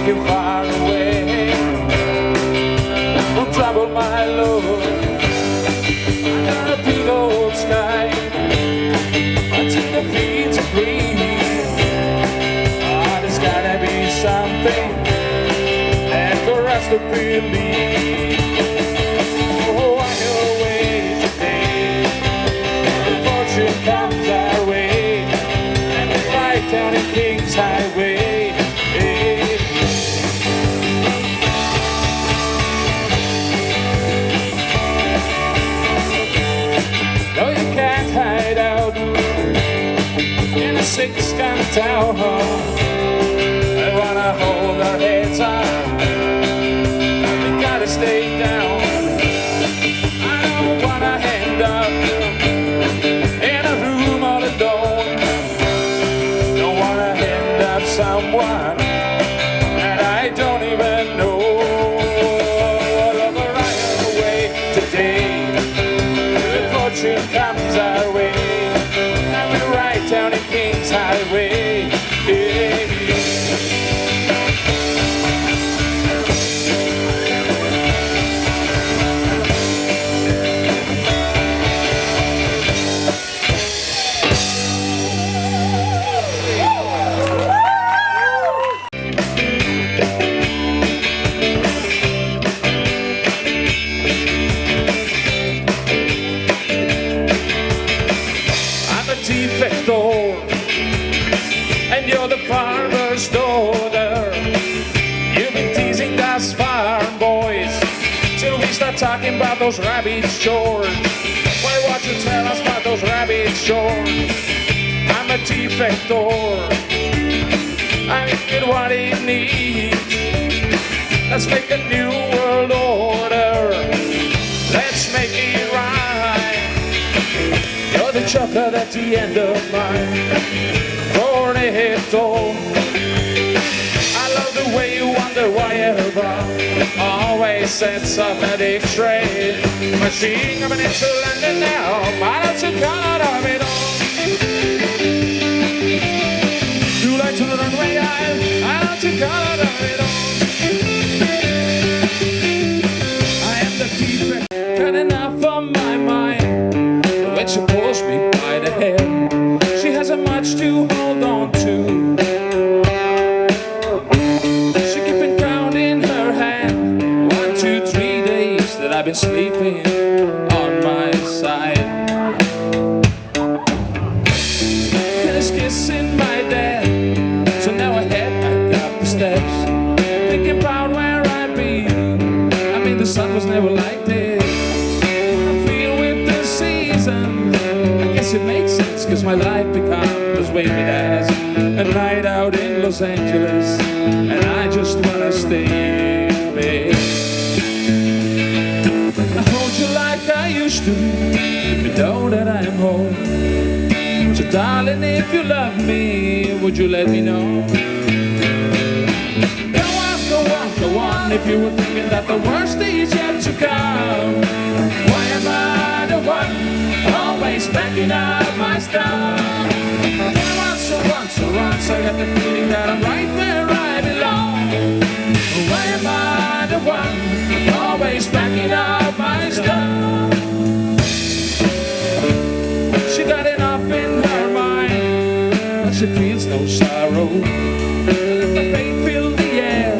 you far away from trouble, my Lord. Under a big old sky, until the fields are green. Oh, there's gotta be something and for us to believe. Oh, on your way today, the fortune comes our way, and we ride down in King's Highway. Hey. No, you can't hide out in a six-gun town hall. I wanna hold our heads up, we gotta stay down. I don't wanna end up in a room all alone. Don't wanna end up someone that I don't even know. Over right away today, the fortune comes our way, and we ride down in King's Highway. Yeah. Defector, and you're the farmer's daughter. You've been teasing us farm boys till we start talking about those rabbit shorts. Why won't you tell us about those rabbit shorts? I'm a defector, I get what it needs. Let's make a new world order, let's make it right. You're the chocolate at the end of my cornetto. I love the way you wonder why ever always sets up an X-ray machine coming into London now. Why don't you come out of it all? You like to the runway, why don't you come out of it all? I am the defect, got enough on my mind. When she pulls me by the hair, she hasn't much to hold on to. She keeping count in her hand, 1, 2, 3 days that I've been sleeping on my side. Finish kissing my dad, so now I head back up the steps, thinking about where I'd be. I mean, the sun was never like this. I guess it makes sense, cause my life becomes way it has a night out in Los Angeles, and I just wanna stay in bed. I hold you like I used to, you know that I am home. So darling, if you love me, would you let me know? Go on, go on, go on, if you were thinking that the worst is yet to come. Why am I the one always backing up my stuff? So I got the feeling that I'm right where I belong. Why am I the one always backing up my stuff? She got enough in her mind, but she feels no sorrow. Let the faith fill the air.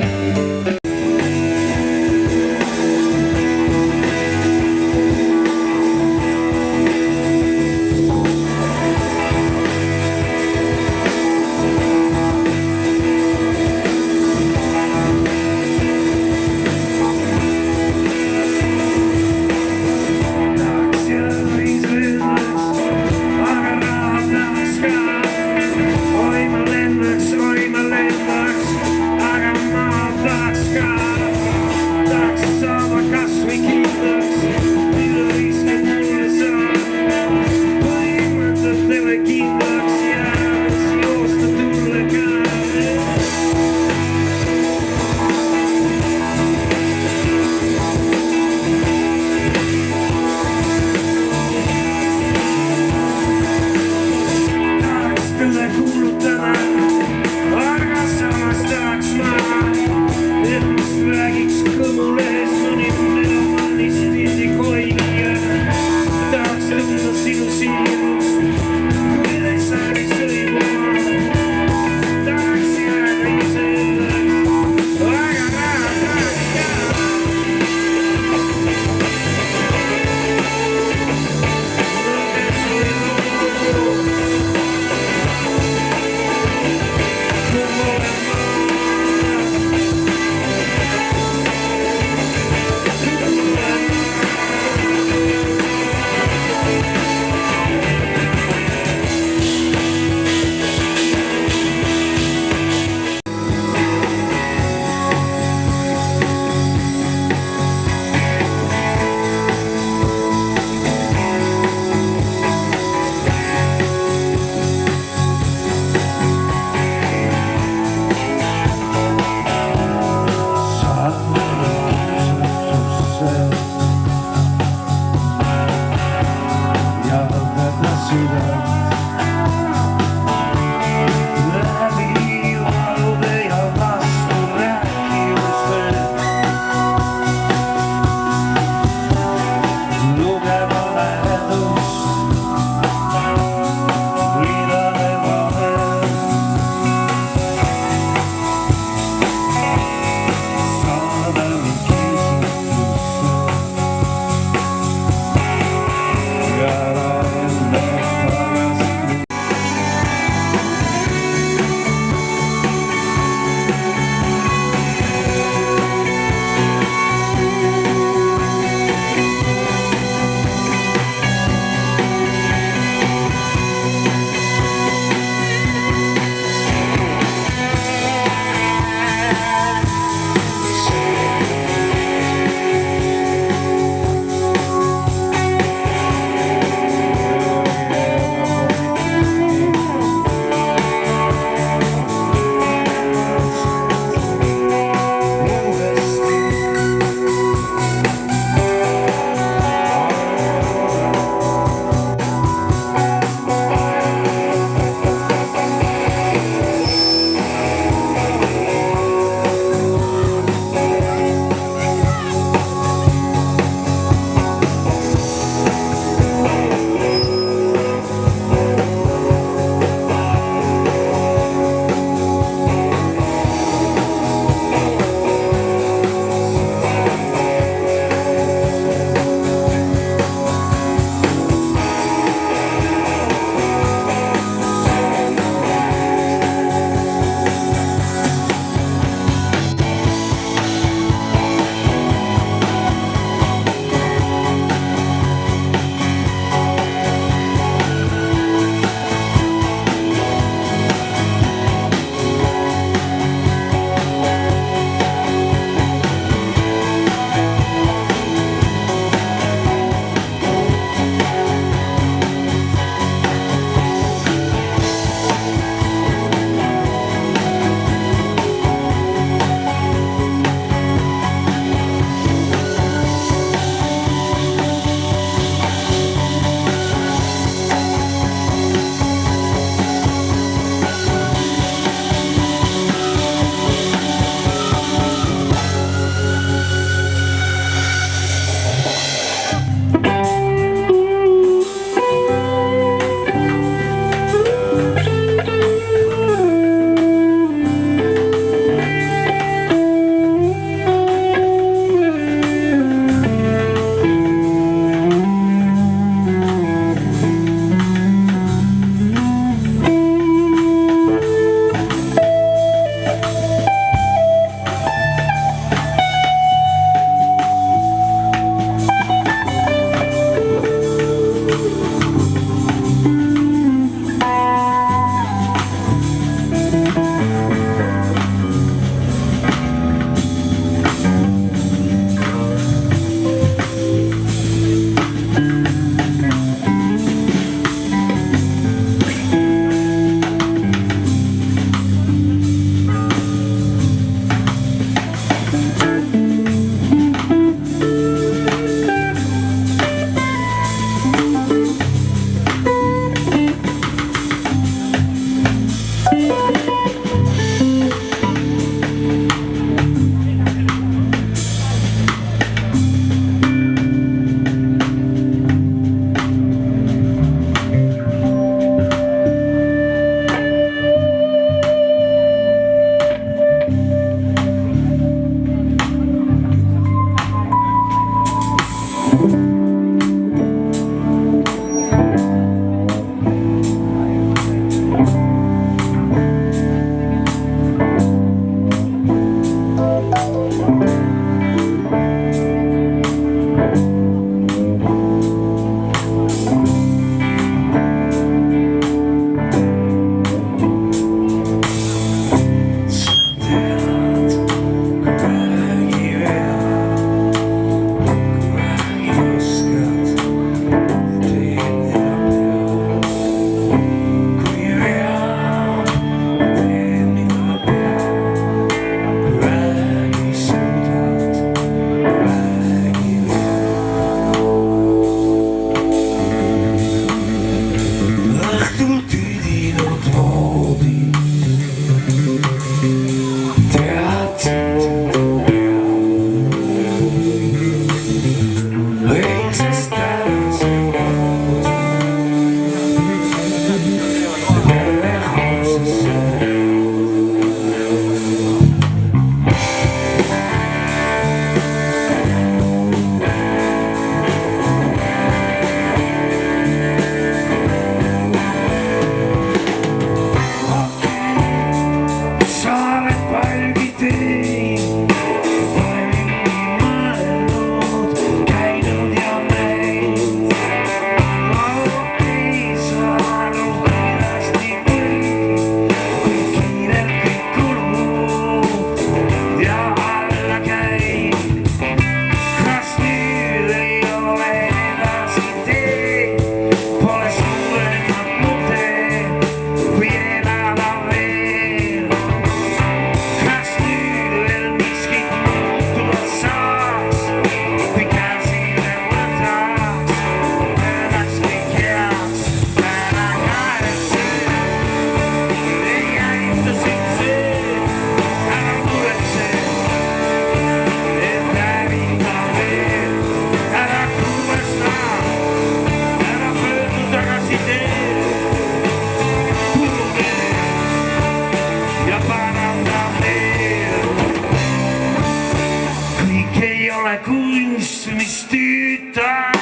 tüüta,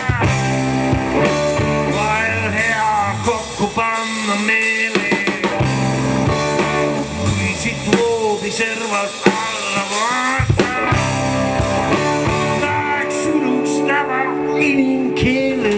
vahel hea kokku panna meele, kui siit voodi servalt alla vaata, tahaks unustada inimkeele.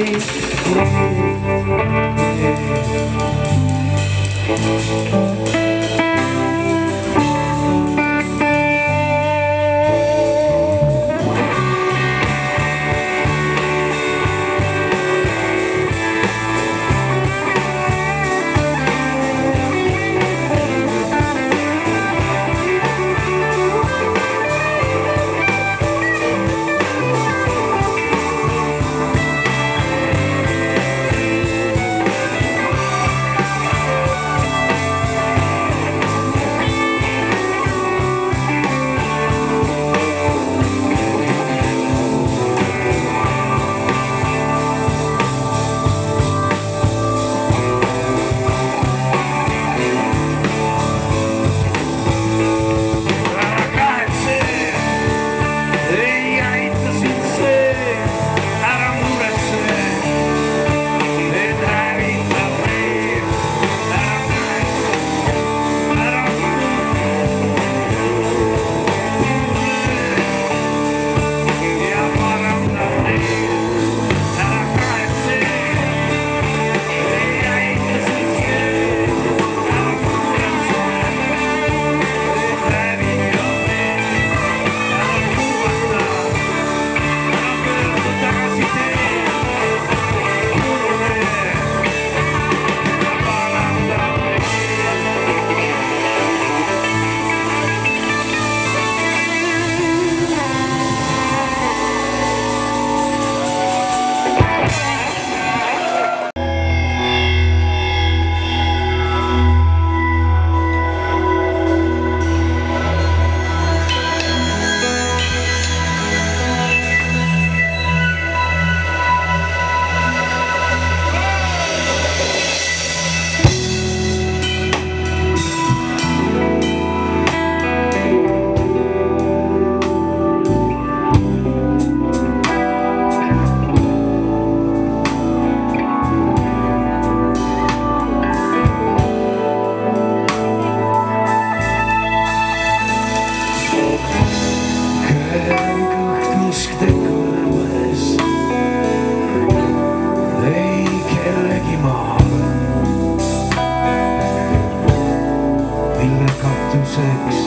Katuseks